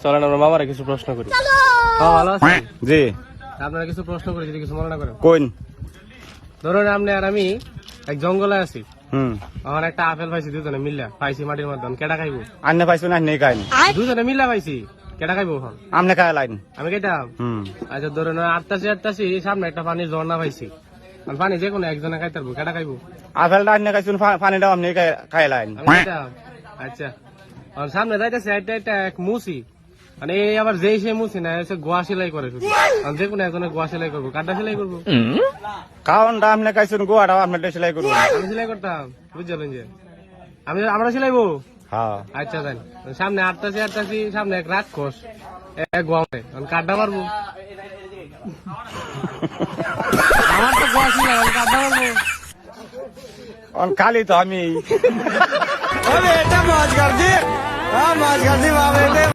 চলেন আমরা মামারা কিছু প্রশ্ন করি। ভালো আছেন? জি। আপনারা কিছু প্রশ্ন করি, যদি কিছু মনে না করেন। কোন? ধরুন আপনি আর আমি এক জঙ্গলে আছি, হুম। আমার একটা আপেল পাইছি, দুজনে মিল্লা পাইছি মাটির মধ্যে, কেটা খাইবো? আন্নে পাইছো না নেই খাইন? দুজনে মিল্লা পাইছি, কেটা খাইবো এখন? আমনে খাই লাইন। আমি কেটাম? হুম। আচ্ছা ধরুন আটটাছি সামনে একটা পানির ঝর্ণা পাইছি, আর পানি যে কোনো একজনে খাইতে পারবো, কেটা খাইবো? আপেলটা আন্নে খাইছুন, পানিটাও আমনে খাই লাইন। আমি কেটাম? আচ্ছা, আর সামনে যাইতেছে একটা এক মুসি, মানে এই আবার যেই সে মুসি না, এসে গোয়া সেলাই করে শুধু, আর যে কোনো একজনে গোয়া সেলাই করবো, কাঠটা সেলাই করবো? কারণটা আমনে খাইছুন, গোয়াটাও আমনে সেলাই করবো। আমি সেলাই করতাম, বুঝলেন যে আমরা সেলাইবো। হ্যাঁ। আচ্ছা দেন, সামনে আটটাছি সামনে এক রাক্ষস, এক গোয়ামে কাঠটা মারবো। আমার তো গোয়া ছিল, কাঠটা মারবো। খালি তো আমি। এটা মজ কর দি, মজ কর দি বাবা।